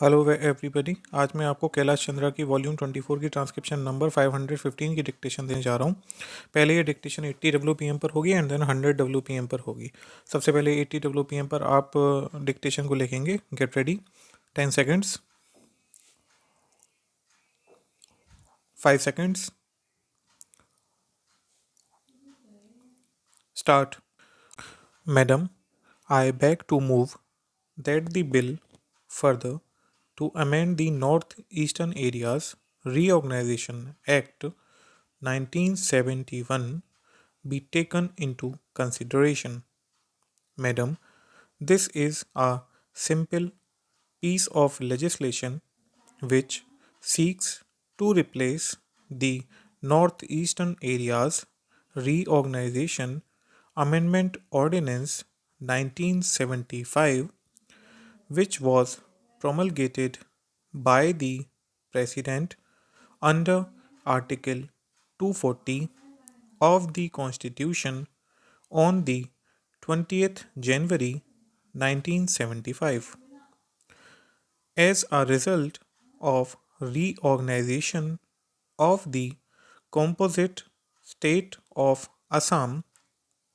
Hello everybody. आज मैं आपको कैलाश चंद्रा की वॉल्यूम 24 की ट्रांसक्रिप्शन नंबर 515 की डिक्टेशन देने जा रहा हूँ। पहले ये डिक्टेशन 80 WPM पर होगी एंड देन 100 WPM पर होगी। सबसे पहले 80 WPM पर आप डिक्टेशन को लिखेंगे। Get ready. 10 seconds, 5 seconds, start. Madam, I beg to move that the bill further to amend the Northeastern Areas Reorganization Act 1971 be taken into consideration. Madam, this is a simple piece of legislation which seeks to replace the Northeastern Areas Reorganization Amendment Ordinance 1975, which was promulgated by the President under Article 240 of the Constitution on the 20th January 1975. As a result of reorganization of the composite state of Assam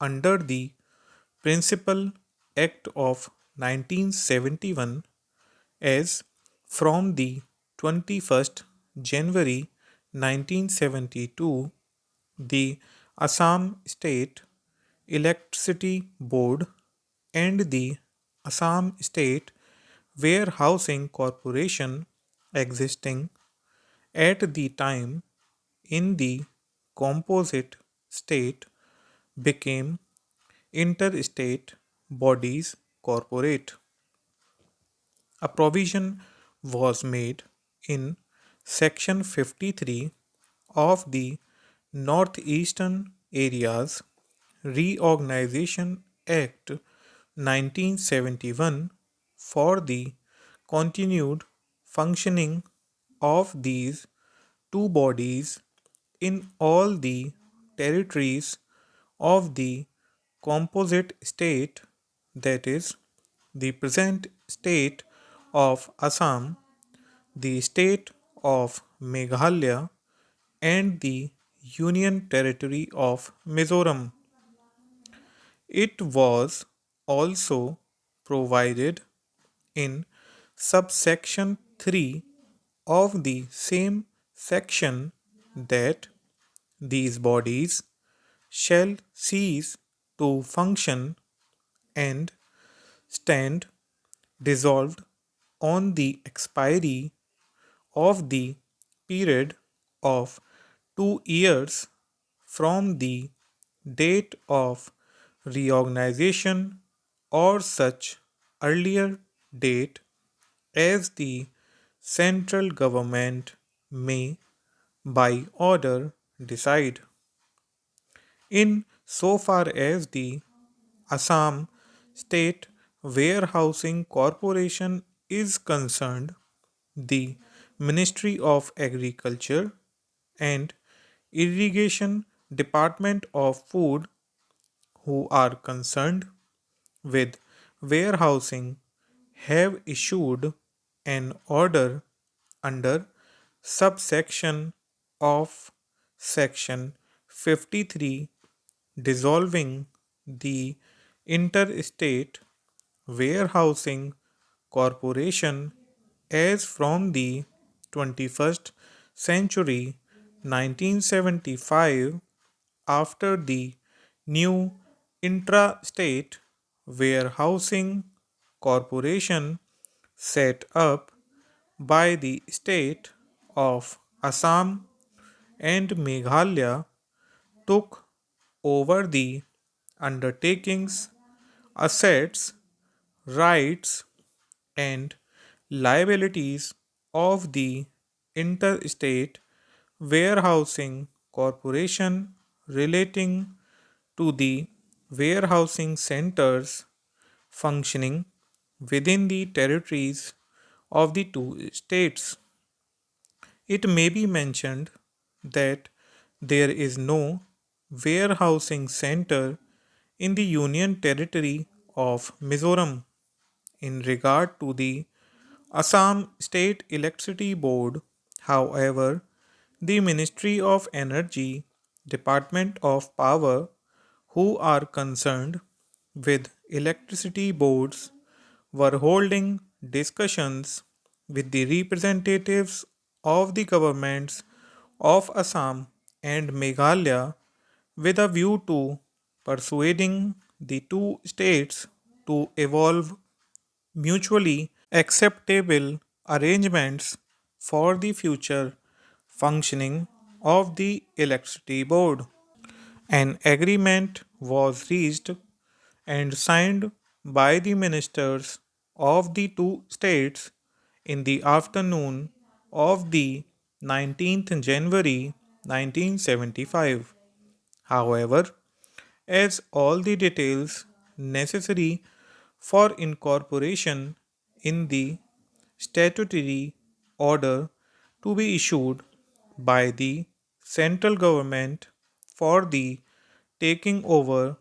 under the Principal Act of 1971, as from the 21st January 1972, the Assam State Electricity Board and the Assam State Warehousing Corporation existing at the time in the composite state became interstate bodies corporate. A provision was made in Section 53 of the Northeastern Areas Reorganization Act 1971 for the continued functioning of these two bodies in all the territories of the composite state, that is, the present state of Assam, the state of Meghalaya, and the Union Territory of Mizoram. It was also provided in subsection 3 of the same section that these bodies shall cease to function and stand dissolved on the expiry of the period of 2 years from the date of reorganization or such earlier date as the central government may by order decide. In so far as the Assam State Warehousing Corporation is concerned, the Ministry of Agriculture and Irrigation Department of Food, who are concerned with warehousing, have issued an order under subsection of section 53 dissolving the interstate warehousing corporation as from the 21st century 1975 after the new intrastate warehousing corporation set up by the state of Assam and Meghalaya took over the undertakings, assets, rights, and liabilities of the interstate warehousing corporation relating to the warehousing centers functioning within the territories of the two states. It may be mentioned that there is no warehousing center in the Union Territory of Mizoram in regard to the Assam State Electricity Board, however, the Ministry of Energy, Department of Power, who are concerned with electricity boards, were holding discussions with the representatives of the governments of Assam and Meghalaya with a view to persuading the two states to evolve mutually acceptable arrangements for the future functioning of the electricity board. An agreement was reached and signed by the ministers of the two states in the afternoon of the 19th January 1975. However, as all the details necessary for incorporation in the statutory order to be issued by the central government for the taking over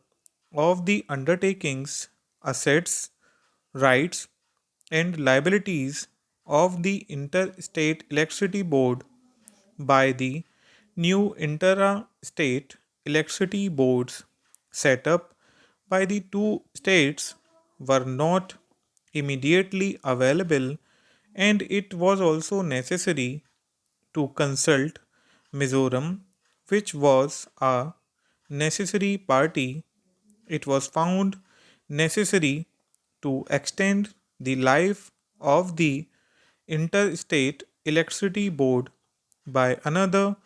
of the undertakings, assets, rights, and liabilities of the Interstate Electricity Board by the new intra-state electricity boards set up by the two states were not immediately available, and it was also necessary to consult Mizoram, which was a necessary party. It was found necessary to extend the life of the Interstate Electricity Board by another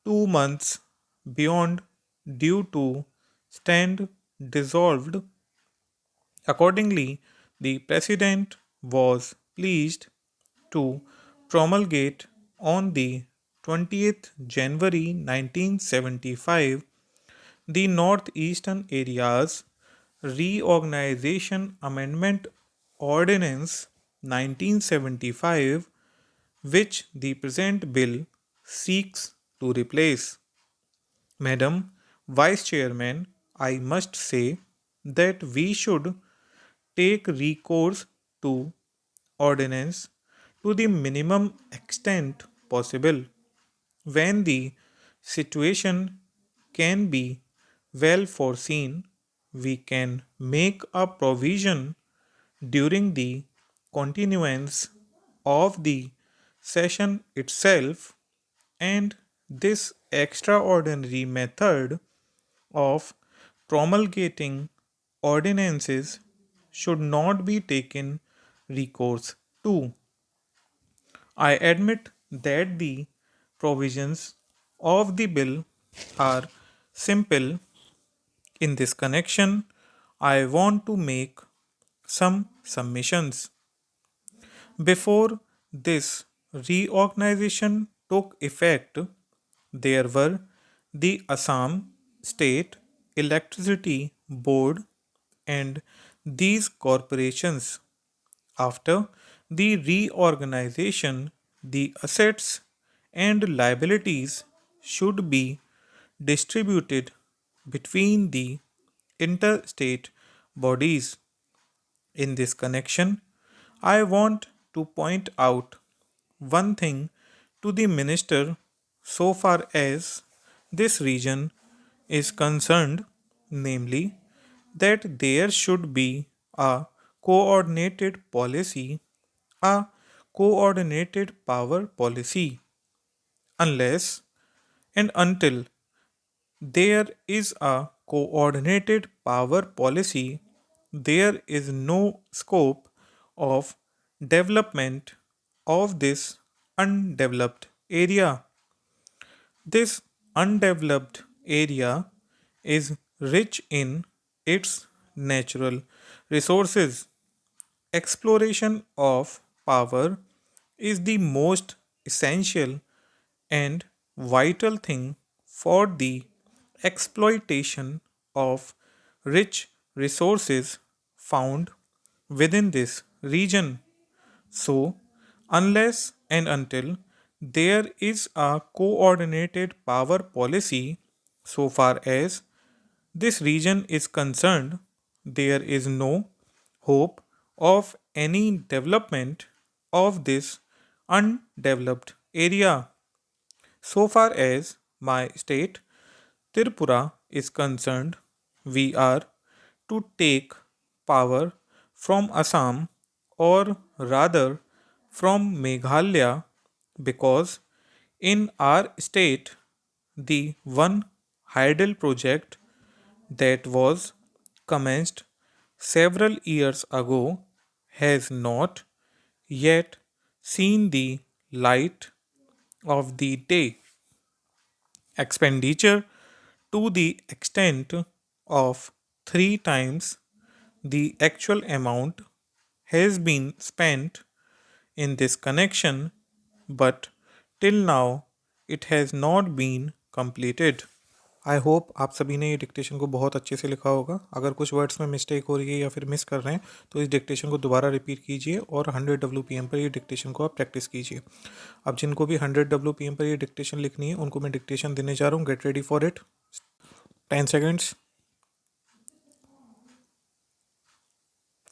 2 months beyond due to stand dissolved. Accordingly, the President was pleased to promulgate on the 20th January 1975 the Northeastern Areas Reorganization Amendment Ordinance 1975, which the present bill seeks to replace. Madam Vice Chairman, I must say that we should take recourse to ordinance to the minimum extent possible when the situation can be well foreseen. We can make a provision during the continuance of the session itself, and this extraordinary method of promulgating ordinances should not be taken recourse to. I admit that the provisions of the bill are simple. In this connection, I want to make some submissions. Before this reorganization took effect, there were the Assam State Electricity Board and these corporations. After the reorganization, the assets and liabilities should be distributed between the interstate bodies. In this connection, I want to point out one thing to the minister so far as this region is concerned, namely that there should be a coordinated policy, a coordinated power policy, unless and until there is a coordinated power policy, there is no scope of development of this undeveloped area. This undeveloped area is rich in its natural resources. Exploration of power is the most essential and vital thing for the exploitation of rich resources found within this region. So, unless and until there is a coordinated power policy, so far as this region is concerned, there is no hope of any development of this undeveloped area. So far as my state, Tripura, is concerned, we are to take power from Assam, or rather from Meghalaya, because in our state the one hydel project that was commenced several years ago has not yet seen the light of the day. Expenditure to the extent of three times the actual amount has been spent in this connection, but till now it has not been completed. I hope आप सभी ने ये dictation को बहुत अच्छे से लिखा होगा. अगर कुछ वर्ड्स में मिस्टेक हो रही है या फिर मिस कर रहे हैं तो इस डिक्टेशन को दोबारा रिपीट कीजिए और 100 WPM पर ये डिक्टेशन को आप प्रैक्टिस कीजिए. अब जिनको भी 100 WPM पर ये डिक्टेशन लिखनी है उनको मैं डिक्टेशन देने जा रहा हूँ. Get ready for it. 10 seconds,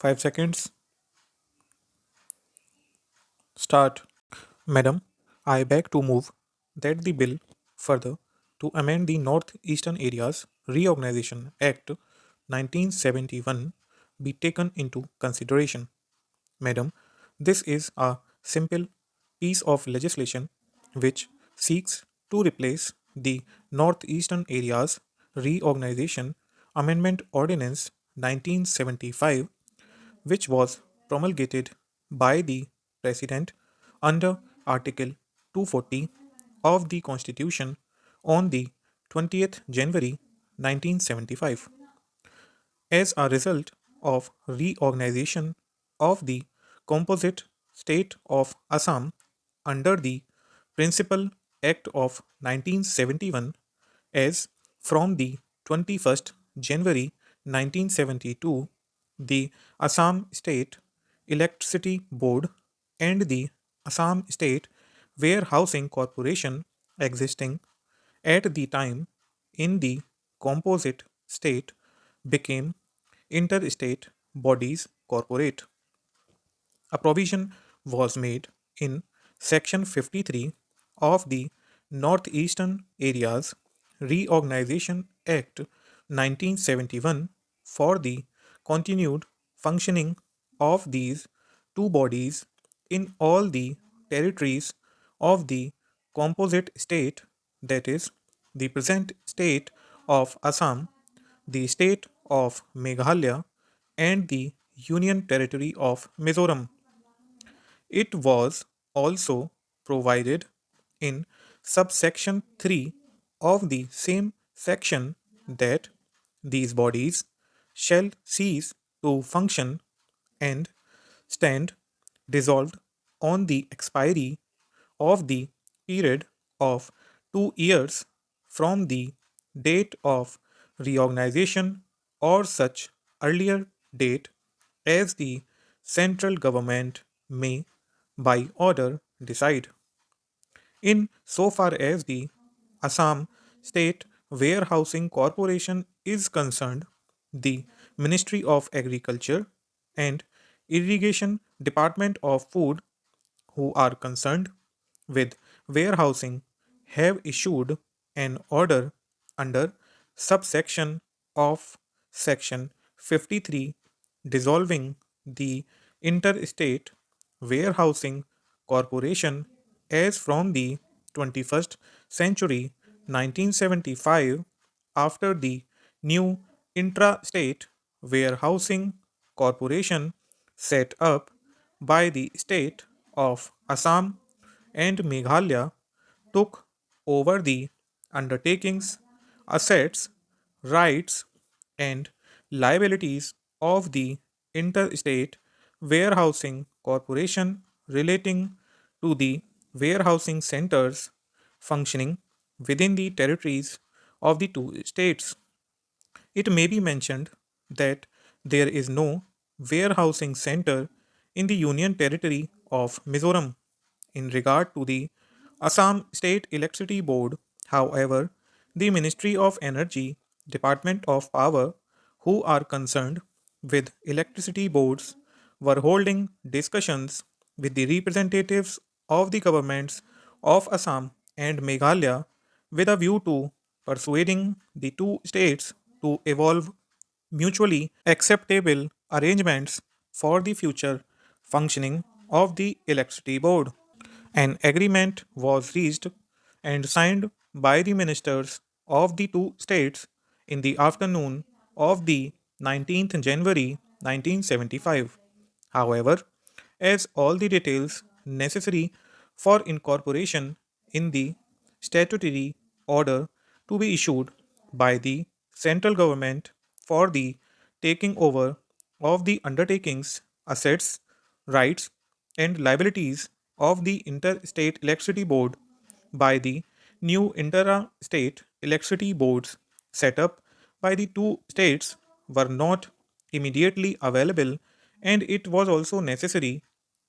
5 seconds, start. Madam, I beg to move that the bill further to amend the Northeastern Areas Reorganization Act 1971 be taken into consideration. Madam, this is a simple piece of legislation which seeks to replace the Northeastern Areas Reorganization Amendment Ordinance 1975, which was promulgated by the President under Article 240 of the Constitution on the 20th January 1975. As a result of reorganization of the composite state of Assam under the Principal Act of 1971, as from the 21st January 1972, the Assam State Electricity Board and the Assam State Warehousing Corporation existing at the time in the composite state became interstate bodies corporate. A provision was made in Section 53 of the Northeastern Areas Reorganization Act 1971 for the continued functioning of these two bodies in all the territories of the composite state, that is, the present state of Assam, the state of Meghalaya, and the Union Territory of Mizoram. It was also provided in subsection 3 of the same section that these bodies shall cease to function and stand dissolved on the expiry of the period of 2 years from the date of reorganization or such earlier date as the central government may by order decide. In so far as the Assam State Warehousing Corporation is concerned, the Ministry of Agriculture and Irrigation Department of Food, who are concerned with warehousing, have issued an order under subsection of section 53 dissolving the interstate warehousing corporation as from the 21st century 1975 after the new intra-state warehousing corporation set up by the state of Assam and Meghalaya took over the undertakings, assets, rights, and liabilities of the interstate warehousing corporation relating to the warehousing centers functioning within the territories of the two states. It may be mentioned that there is no warehousing center in the Union Territory of Mizoram. In regard to the Assam State Electricity Board, however, the Ministry of Energy, Department of Power, who are concerned with electricity boards, were holding discussions with the representatives of the governments of Assam and Meghalaya with a view to persuading the two states to evolve mutually acceptable arrangements for the future functioning of the electricity board. An agreement was reached and signed by the ministers of the two states in the afternoon of the 19th January 1975. However, as all the details necessary for incorporation in the statutory order to be issued by the central government for the taking over of the undertakings, assets, rights, and liabilities of the Interstate Electricity Board by the new Inter-State Electricity Boards set up by the two states were not immediately available, and it was also necessary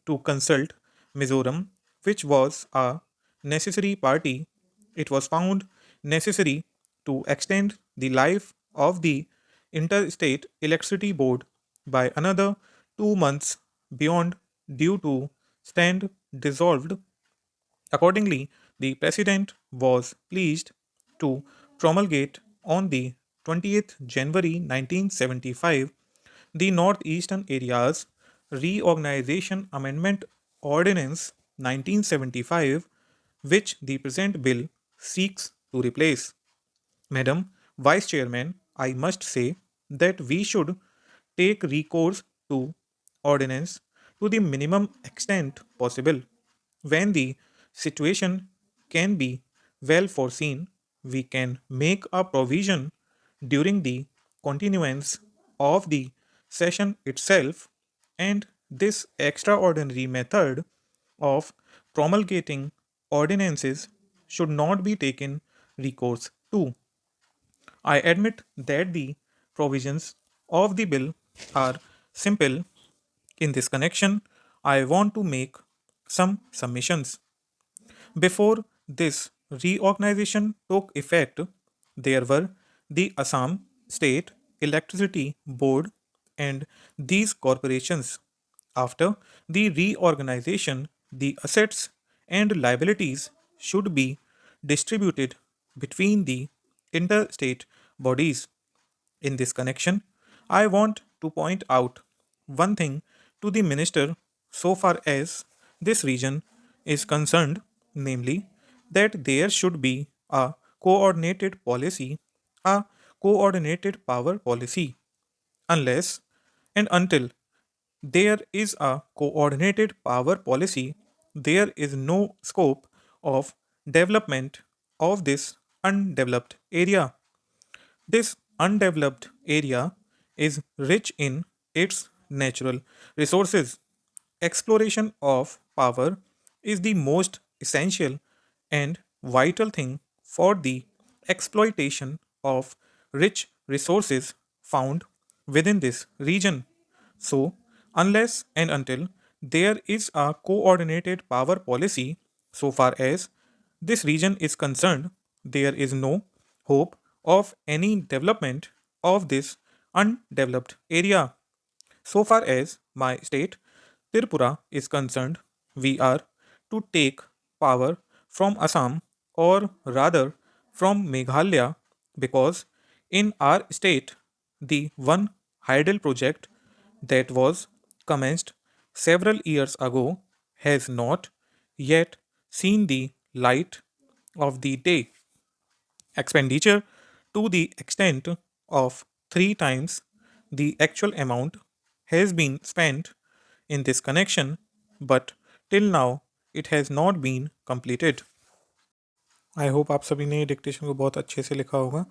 to consult Mizoram, which was a necessary party. It was found necessary to extend the life of the Interstate Electricity Board by another 2 months beyond due to stand dissolved. Accordingly, the President was pleased to promulgate on the 20th January 1975 the Northeastern Areas Reorganization Amendment Ordinance 1975, which the present bill seeks to replace. Madam Vice Chairman, I must say that we should take recourse to ordinance to the minimum extent possible. When the situation can be well foreseen, we can make a provision during the continuance of the session itself, and this extraordinary method of promulgating ordinances should not be taken recourse to. I admit that the provisions of the bill are simple. In this connection, I want to make some submissions. Before this reorganization took effect, there were the Assam State Electricity Board and these corporations. After the reorganization, the assets and liabilities should be distributed between the interstate bodies. In this connection, I want to point out one thing to the minister so far as this region is concerned, namely that there should be a coordinated policy, a coordinated power policy. Unless and until there is a coordinated power policy, there is no scope of development of this undeveloped area. This undeveloped area is rich in its natural resources. Exploration of power is the most essential and vital thing for the exploitation of rich resources found within this region. So, unless and until there is a coordinated power policy, so far as this region is concerned, there is no hope of any development of this undeveloped area. So far as my state, Tripura, is concerned, we are to take power from Assam or rather from Meghalaya because in our state, the one hydel project that was commenced several years ago has not yet seen the light of the day. Expenditure to the extent of three times the actual amount has been spent in this connection, but till now it has not been completed. I hope आप सभी ने dictation को बहुत अच्छे से लिखा होगा.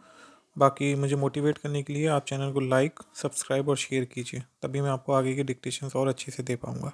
बाकी मुझे मोटिवेट करने के लिए आप चैनल को लाइक, सब्सक्राइब और शेयर कीजिए, तभी मैं आपको आगे के डिक्टेशंस और अच्छे से दे पाऊँगा.